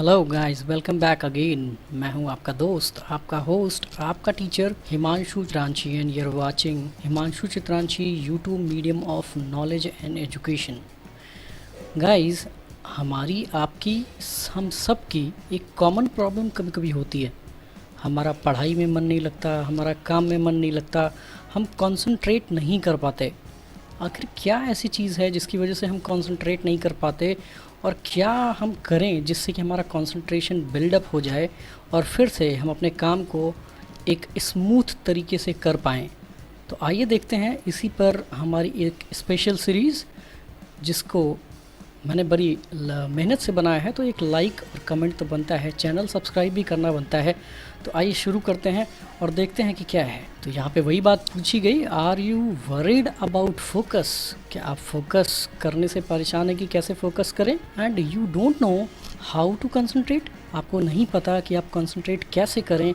Hello guys, welcome back again. मैं हूं आपका दोस्त, आपका होस्ट, आपका teacher Himanshu Chitranshi and you are watching Himanshu Chitranshi YouTube medium of knowledge and education. Guys, हमारी आपकी हम सब की एक कॉमन प्रॉब्लम कभी कभी होती है। हमारा पढ़ाई में मन नहीं लगता, हमारा काम में मन नहीं लगता, हम कंसंट्रेट नहीं कर पाते। आखिर क्या ऐसी चीज़ है जिसकी वजह से हम कंसंट्रेट नहीं कर पाते, और क्या हम करें जिससे कि हमारा कंसंट्रेशन बिल्डअप हो जाए और फिर से हम अपने काम को एक स्मूथ तरीके से कर पाएँ। तो आइए देखते हैं इसी पर हमारी एक स्पेशल सीरीज़, जिसको मैंने बड़ी मेहनत से बनाया है। तो एक लाइक और कमेंट तो बनता है, चैनल सब्सक्राइब भी करना बनता है। तो आइए शुरू करते हैं और देखते हैं कि क्या है। तो यहाँ पे वही बात पूछी गई, are you worried about focus? क्या आप फोकस करने से परेशान है कि कैसे फोकस करें? And you don't know how to concentrate? आपको नहीं पता कि आप कंसंट्रेट कैसे करें।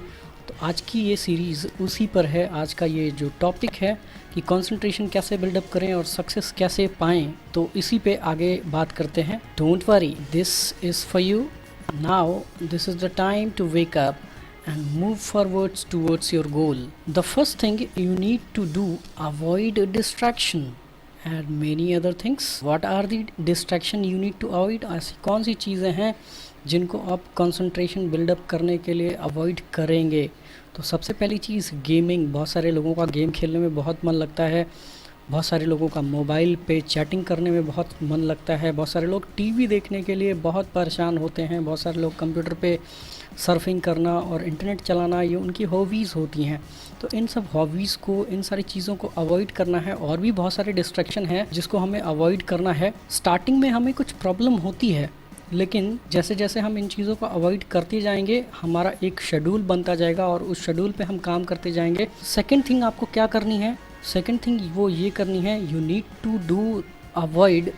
तो आज की ये सीरीज़ उसी पर है। आज का ये जो टॉपिक है कि कंसंट्रेशन कैसे बिल्डअप करें और सक्सेस कैसे पाएं, तो इसी पे आगे बात करते हैं। Don't worry, this is for you. Now this is the time to wake up and move forwards towards your goal. The first thing you need to do, avoid distraction and many other things. What are the distraction you need to avoid? ऐसी कौन सी चीज़ें हैं जिनको आप concentration buildup करने के लिए avoid करेंगे? तो सबसे पहली चीज़ गेमिंग। बहुत सारे लोगों का गेम खेलने में बहुत मन लगता है, बहुत सारे लोगों का मोबाइल पे चैटिंग करने में बहुत मन लगता है, बहुत सारे लोग टीवी देखने के लिए बहुत परेशान होते हैं, बहुत सारे लोग कंप्यूटर पे सर्फिंग करना और इंटरनेट चलाना, ये उनकी हॉबीज़ होती हैं। तो इन सब हॉबीज़ को, इन सारी चीज़ों को अवॉइड करना है। और भी बहुत सारे डिस्ट्रैक्शन है जिसको हमें अवॉइड करना है। स्टार्टिंग में हमें कुछ प्रॉब्लम होती है, लेकिन जैसे जैसे हम इन चीज़ों को अवॉइड करते जाएंगे, हमारा एक शेड्यूल बनता जाएगा और उस शेड्यूल पे हम काम करते जाएंगे। सेकंड थिंग आपको क्या करनी है? सेकंड थिंग वो ये करनी है, you need to do avoid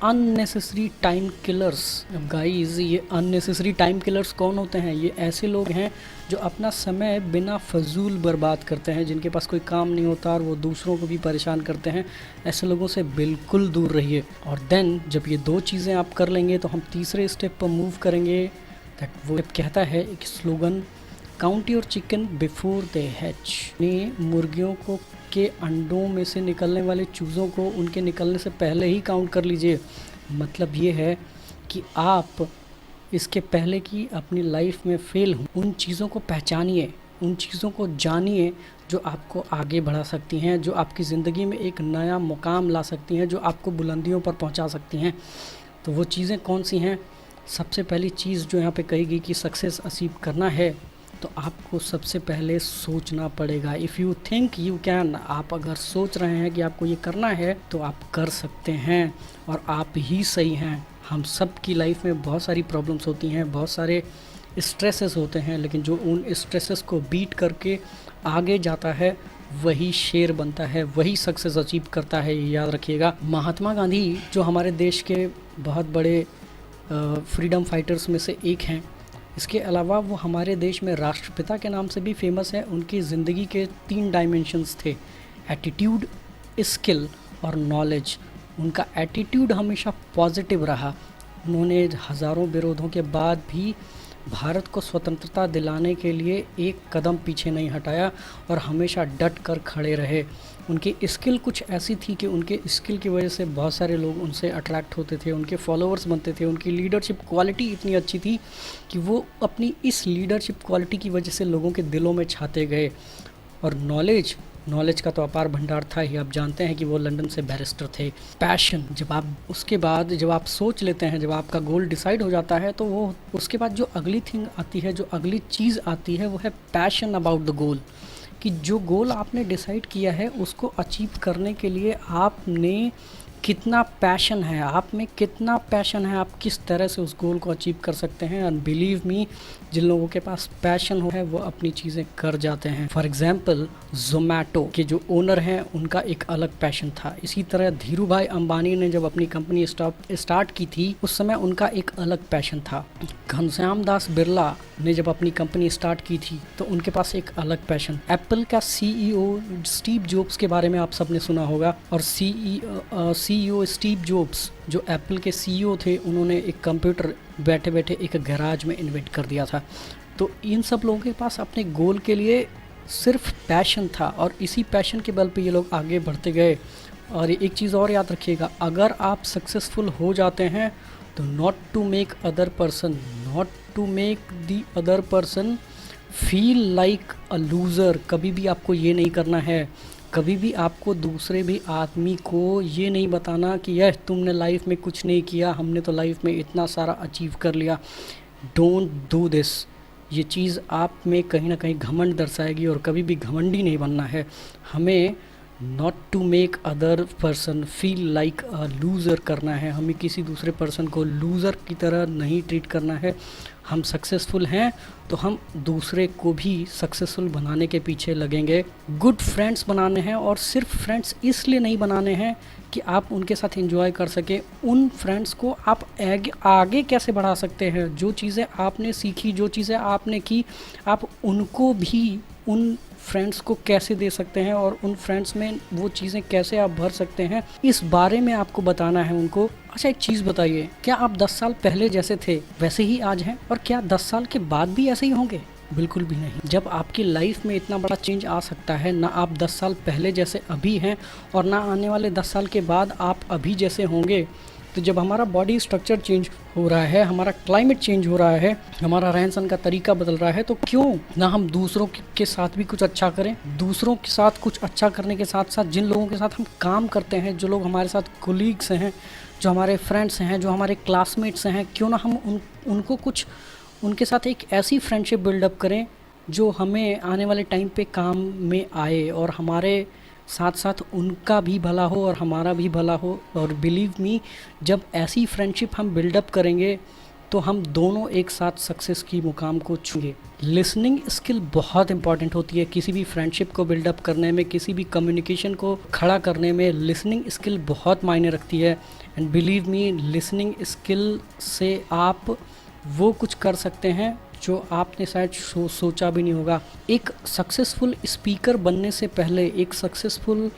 unnecessary time killers. अब गाइस, ये अननेसेसरी टाइम किलर्स कौन होते हैं? ये ऐसे लोग हैं जो अपना समय बिना फजूल बर्बाद करते हैं, जिनके पास कोई काम नहीं होता और वो दूसरों को भी परेशान करते हैं। ऐसे लोगों से बिल्कुल दूर रहिए। और देन जब ये दो चीज़ें आप कर लेंगे तो हम तीसरे स्टेप पर मूव करेंगे। दैट वो कहता है एक slogan, count your chicken before they hatch. ने मुर्गियों को के अंडों में से निकलने वाले चूज़ों को उनके निकलने से पहले ही काउंट कर लीजिए। मतलब ये है कि आप इसके पहले कि अपनी लाइफ में फेल हो, उन चीज़ों को पहचानिए, उन चीज़ों को जानिए जो आपको आगे बढ़ा सकती हैं, जो आपकी ज़िंदगी में एक नया मुकाम ला सकती हैं, जो आपको बुलंदियों पर पहुंचा सकती हैं। तो वो चीज़ें कौन सी हैं? सबसे पहली चीज़ जो यहाँ पे कही गई कि सक्सेस अचीव करना है, तो आपको सबसे पहले सोचना पड़ेगा। If you think you can, आप अगर सोच रहे हैं कि आपको ये करना है तो आप कर सकते हैं और आप ही सही हैं। हम सब की लाइफ में बहुत सारी प्रॉब्लम्स होती हैं, बहुत सारे स्ट्रेसेस होते हैं, लेकिन जो उन स्ट्रेसेस को बीट करके आगे जाता है वही शेर बनता है, वही सक्सेस अचीव करता है। ये याद रखिएगा। महात्मा गांधी जो हमारे देश के बहुत बड़े फ्रीडम फाइटर्स में से एक हैं, इसके अलावा वो हमारे देश में राष्ट्रपिता के नाम से भी फेमस है। उनकी ज़िंदगी के 3 डायमेंशंस थे, एटीट्यूड, स्किल और नॉलेज। उनका एटीट्यूड हमेशा पॉजिटिव रहा। उन्होंने हज़ारों विरोधों के बाद भी भारत को स्वतंत्रता दिलाने के लिए एक कदम पीछे नहीं हटाया और हमेशा डट कर खड़े रहे। उनकी स्किल कुछ ऐसी थी कि उनके स्किल की वजह से बहुत सारे लोग उनसे अट्रैक्ट होते थे, उनके फॉलोअर्स बनते थे। उनकी लीडरशिप क्वालिटी इतनी अच्छी थी कि वो अपनी इस लीडरशिप क्वालिटी की वजह से लोगों के दिलों में छाते गए। और नॉलेज का तो अपार भंडार था ही। आप जानते हैं कि वो लंदन से बैरिस्टर थे। पैशन, जब आप उसके बाद जब आप सोच लेते हैं, जब आपका गोल डिसाइड हो जाता है, तो वो उसके बाद जो अगली थिंग आती है, जो अगली चीज़ आती है, वो है पैशन अबाउट द गोल। कि जो गोल आपने डिसाइड किया है उसको अचीव करने के लिए आपने कितना पैशन है, आप में कितना पैशन है, आप किस तरह से उस गोल को अचीव कर सकते हैं। एंड बिलीव मी, जिन लोगों के पास पैशन है वो अपनी चीज़ें कर जाते हैं। फॉर एग्जांपल, जोमैटो के जो ओनर हैं उनका एक अलग पैशन था। इसी तरह धीरू भाई अंबानी ने जब अपनी कंपनी स्टार्ट की थी, उस समय उनका एक अलग पैशन था। घनश्याम दास बिरला ने जब अपनी कंपनी स्टार्ट की थी तो उनके पास एक अलग पैशन। एप्पल का CEO स्टीव जॉब्स के बारे में आप सबने सुना होगा, और CEO सीईओ स्टीव जॉब्स जो एप्पल के सीईओ थे, उन्होंने एक कंप्यूटर बैठे बैठे एक गैराज में इन्वेंट कर दिया था। तो इन सब लोगों के पास अपने गोल के लिए सिर्फ पैशन था और इसी पैशन के बल पे ये लोग आगे बढ़ते गए। और एक चीज़ और याद रखिएगा, अगर आप सक्सेसफुल हो जाते हैं तो not to make other person feel like a loser, कभी भी आपको ये नहीं करना है। कभी भी आपको दूसरे भी आदमी को ये नहीं बताना कि यह तुमने लाइफ में कुछ नहीं किया, हमने तो लाइफ में इतना सारा अचीव कर लिया। Don't do this. ये चीज़ आप में कहीं ना कहीं घमंड दर्शाएगी और कभी भी घमंडी नहीं बनना है। हमें not to make other person feel like a loser करना है, हमें किसी दूसरे पर्सन को लूज़र की तरह नहीं ट्रीट करना है। हम सक्सेसफुल हैं तो हम दूसरे को भी सक्सेसफुल बनाने के पीछे लगेंगे। गुड फ्रेंड्स बनाने हैं और सिर्फ फ्रेंड्स इसलिए नहीं बनाने हैं कि आप उनके साथ एंजॉय कर सकें। उन फ्रेंड्स को आप आगे कैसे बढ़ा सकते हैं, जो चीज़ें आपने सीखी, जो चीज़ें आपने की, आप उनको भी उन फ्रेंड्स को कैसे दे सकते हैं और उन फ्रेंड्स में वो चीज़ें कैसे आप भर सकते हैं, इस बारे में आपको बताना है उनको। अच्छा, एक चीज़ बताइए, क्या आप 10 साल पहले जैसे थे वैसे ही आज हैं? और क्या 10 साल के बाद भी ऐसे ही होंगे? बिल्कुल भी नहीं। जब आपकी लाइफ में इतना बड़ा चेंज आ सकता है, ना आप 10 साल पहले जैसे अभी हैं और ना आने वाले 10 साल के बाद आप अभी जैसे होंगे। तो जब हमारा बॉडी स्ट्रक्चर चेंज हो रहा है, हमारा क्लाइमेट चेंज हो रहा है, हमारा रहन सहन का तरीका बदल रहा है, तो क्यों ना हम दूसरों के साथ भी कुछ अच्छा करें। दूसरों के साथ कुछ अच्छा करने के साथ साथ जिन लोगों के साथ हम काम करते हैं, जो लोग हमारे साथ कोलीग्स हैं, जो हमारे फ्रेंड्स हैं, जो हमारे क्लासमेट्स हैं, क्यों ना हम उनको कुछ उनके साथ एक ऐसी फ्रेंडशिप बिल्डअप करें जो हमें आने वाले टाइम पे काम में आए और हमारे साथ साथ उनका भी भला हो और हमारा भी भला हो। और बिलीव मी, जब ऐसी फ्रेंडशिप हम बिल्डअप करेंगे तो हम दोनों एक साथ सक्सेस की मुकाम को छूएंगे। लिसनिंग स्किल बहुत इंपॉर्टेंट होती है किसी भी फ्रेंडशिप को बिल्डअप करने में, किसी भी कम्युनिकेशन को खड़ा करने में लिसनिंग स्किल बहुत मायने रखती है। And believe me, listening skill से आप वो कुछ कर सकते हैं जो आपने शायद सोचा भी नहीं होगा। एक सक्सेसफुल स्पीकर बनने से पहले, एक सक्सेसफुल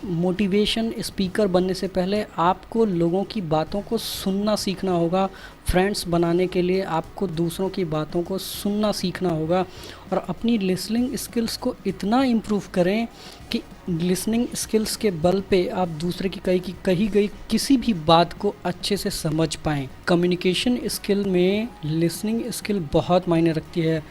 मोटिवेशन स्पीकर बनने से पहले आपको लोगों की बातों को सुनना सीखना होगा। फ्रेंड्स बनाने के लिए आपको दूसरों की बातों को सुनना सीखना होगा और अपनी लिसनिंग स्किल्स को इतना इम्प्रूव करें कि लिसनिंग स्किल्स के बल पे आप दूसरे की कही गई किसी भी बात को अच्छे से समझ पाएँ। कम्युनिकेशन स्किल में लिसनिंग स्किल बहुत मायने रखती है।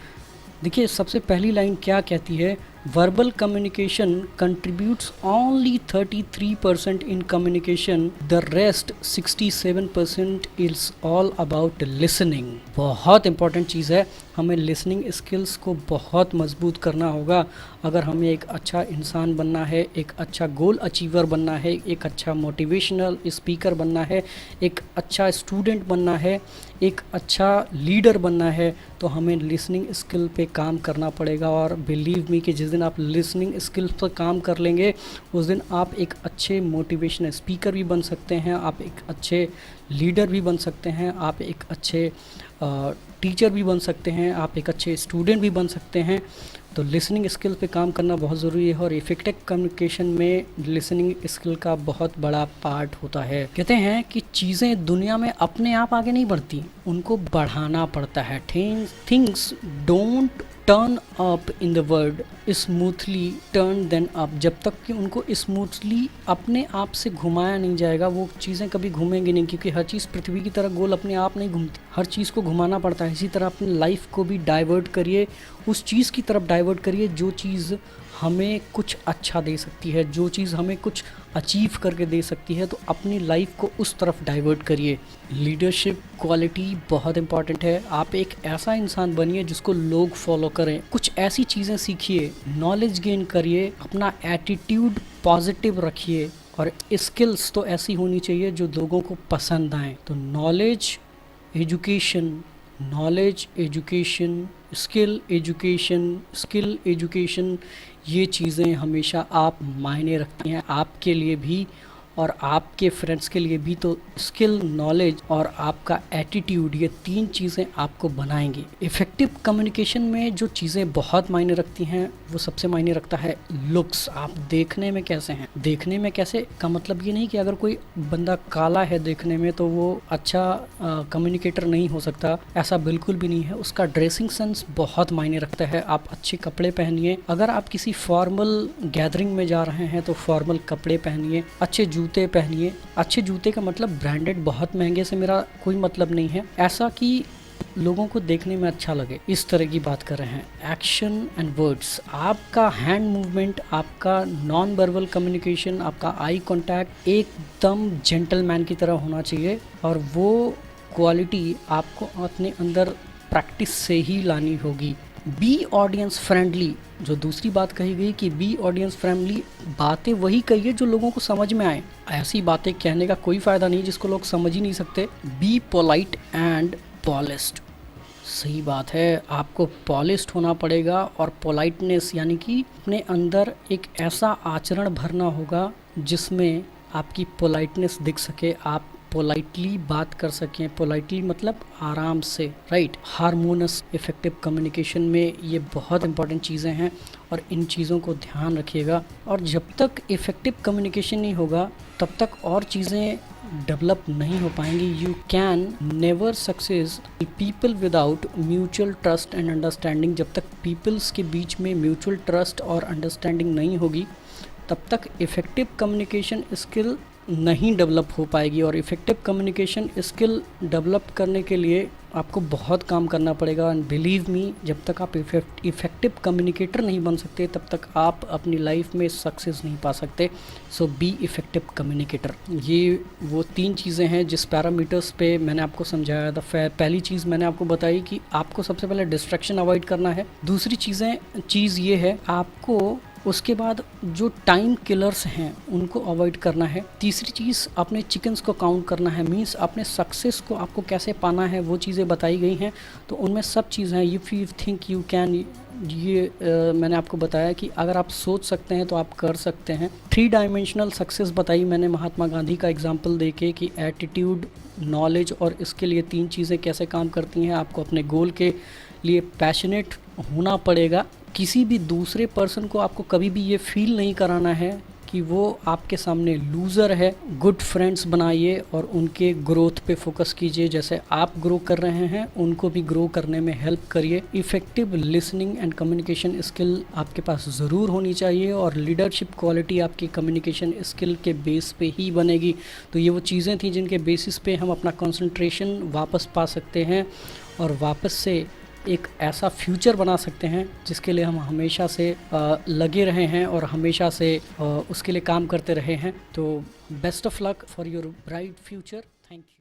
देखिए, सबसे पहली लाइन क्या कहती है, verbal communication contributes only 33% in communication, the rest 67% is all about listening। बहुत इंपॉर्टेंट चीज़ है, हमें लिसनिंग स्किल्स को बहुत मजबूत करना होगा अगर हमें एक अच्छा इंसान बनना है, एक अच्छा गोल अचीवर बनना है, एक अच्छा मोटिवेशनल स्पीकर बनना है, एक अच्छा स्टूडेंट बनना है, एक अच्छा लीडर बनना है, तो हमें लिसनिंग स्किल पे काम करना पड़ेगा। और बिलीव मी कि जिस दिन आप लिसनिंग स्किल्स पर काम कर लेंगे उस दिन आप एक अच्छे मोटिवेशनल स्पीकर भी बन सकते हैं, आप एक अच्छे लीडर भी बन सकते हैं, आप एक अच्छे टीचर भी बन सकते हैं, आप एक अच्छे स्टूडेंट भी बन सकते हैं। तो लिसनिंग स्किल पे काम करना बहुत ज़रूरी है और इफेक्टिव कम्युनिकेशन में लिसनिंग स्किल का बहुत बड़ा पार्ट होता है। कहते हैं कि चीज़ें दुनिया में अपने आप आगे नहीं बढ़ती, उनको बढ़ाना पड़ता है। Things don't turn up in the world smoothly turn then up. जब तक कि उनको स्मूथली अपने आप से घुमाया नहीं जाएगा वो चीज़ें कभी घूमेंगी नहीं, क्योंकि हर चीज़ पृथ्वी की तरह गोल अपने आप नहीं घूमती, हर चीज़ को घुमाना पड़ता है। इसी तरह अपनी लाइफ को भी डाइवर्ट करिए, उस चीज़ की तरफ डाइवर्ट करिए जो चीज़ हमें कुछ अच्छा दे सकती है, जो चीज़ हमें कुछ अचीव करके दे सकती है, तो अपनी लाइफ को उस तरफ डाइवर्ट करिए। लीडरशिप क्वालिटी बहुत इंपॉर्टेंट है। आप एक ऐसा इंसान बनिए जिसको लोग फॉलो करें, कुछ ऐसी चीज़ें सीखिए, नॉलेज गेन करिए, अपना एटीट्यूड पॉजिटिव रखिए और स्किल्स तो ऐसी होनी चाहिए जो लोगों को पसंद आए। तो नॉलेज एजुकेशन, स्किल एजुकेशन, ये चीज़ें हमेशा आप मायने रखती हैं आपके लिए भी और आपके फ्रेंड्स के लिए भी। तो स्किल, नॉलेज और आपका एटीट्यूड, ये 3 चीज़ें आपको बनाएंगी। इफ़ेक्टिव कम्युनिकेशन में जो चीज़ें बहुत मायने रखती हैं वो सबसे मायने रखता है लुक्स। आप देखने में कैसे हैं। देखने में कैसे का मतलब ये नहीं कि अगर कोई बंदा काला है देखने में तो वो अच्छा कम्युनिकेटर नहीं हो सकता, ऐसा बिल्कुल भी नहीं है। उसका ड्रेसिंग सेंस बहुत मायने रखता है। आप अच्छे कपड़े पहनिए। अगर आप किसी फॉर्मल गैदरिंग में जा रहे हैं तो फॉर्मल कपड़े पहनिए, अच्छे जूते पहनिए। अच्छे जूते का मतलब ब्रांडेड, बहुत महंगे से मेरा कोई मतलब नहीं है, ऐसा कि लोगों को देखने में अच्छा लगे, इस तरह की बात कर रहे हैं। एक्शन एंड वर्ड्स, आपका हैंड मूवमेंट, आपका नॉन वर्बल कम्युनिकेशन, आपका आई कांटेक्ट एकदम जेंटलमैन की तरह होना चाहिए। और वो क्वालिटी आपको अपने अंदर प्रैक्टिस से ही लानी होगी। बी ऑडियंस फ्रेंडली, जो दूसरी बात कही गई कि बी ऑडियंस फ्रेंडली, बातें वही कहिए जो लोगों को समझ में आए। ऐसी बातें कहने का कोई फ़ायदा नहीं जिसको लोग समझ ही नहीं सकते। बी पोलाइट एंड पॉलिश्ड, सही बात है, आपको पॉलिश्ड होना पड़ेगा। और पोलाइटनेस यानी कि अपने अंदर एक ऐसा आचरण भरना होगा जिसमें आपकी पोलाइटनेस दिख सके, आप पोलाइटली बात कर सकें। पोलाइटली मतलब आराम से, राइट। हारमोनस इफ़ेक्टिव कम्युनिकेशन में ये बहुत इंपॉर्टेंट चीज़ें हैं और इन चीज़ों को ध्यान रखिएगा। और जब तक इफ़ेक्टिव कम्युनिकेशन नहीं होगा तब तक और चीज़ें डेवलप नहीं हो पाएंगी। You can never success people without mutual trust and understanding. जब तक पीपल्स के बीच में म्यूचुअल ट्रस्ट और अंडरस्टैंडिंग नहीं होगी तब तक इफ़ेक्टिव कम्युनिकेशन स्किल नहीं डेवलप हो पाएगी। और इफ़ेक्टिव कम्युनिकेशन स्किल डेवलप करने के लिए आपको बहुत काम करना पड़ेगा। एंड बिलीव मी, जब तक आप इफ़ेक्टिव कम्युनिकेटर नहीं बन सकते तब तक आप अपनी लाइफ में सक्सेस नहीं पा सकते। सो बी इफ़ेक्टिव कम्युनिकेटर। ये वो 3 चीज़ें हैं जिस पैरामीटर्स पे मैंने आपको समझाया था। पहली चीज़ मैंने आपको बताई कि आपको सबसे पहले डिस्ट्रैक्शन अवॉइड करना है। दूसरी चीज़ ये है आपको उसके बाद जो टाइम किलर्स हैं उनको अवॉइड करना है। तीसरी चीज़ अपने चिकन्स को काउंट करना है, मींस अपने सक्सेस को आपको कैसे पाना है वो चीज़ें बताई गई हैं। तो उनमें सब चीज़ हैं। If you think you can, ये मैंने आपको बताया कि अगर आप सोच सकते हैं तो आप कर सकते हैं। 3 डायमेंशनल सक्सेस बताई मैंने महात्मा गांधी का एग्जाम्पल देके कि एटीट्यूड, नॉलेज और इसके लिए 3 चीज़ें कैसे काम करती हैं। आपको अपने गोल के लिए पैशनेट होना पड़ेगा। किसी भी दूसरे पर्सन को आपको कभी भी ये फील नहीं कराना है कि वो आपके सामने लूज़र है। गुड फ्रेंड्स बनाइए और उनके ग्रोथ पे फोकस कीजिए। जैसे आप ग्रो कर रहे हैं उनको भी ग्रो करने में हेल्प करिए। Effective listening and communication skill आपके पास ज़रूर होनी चाहिए और लीडरशिप क्वालिटी आपकी कम्युनिकेशन स्किल के बेस पे ही बनेगी। तो ये वो चीज़ें थी जिनके बेसिस पे हम अपना कंसंट्रेशन वापस पा सकते हैं और वापस से एक ऐसा फ्यूचर बना सकते हैं जिसके लिए हम हमेशा से लगे रहे हैं और हमेशा से उसके लिए काम करते रहे हैं। तो best of luck for your bright future. Thank you.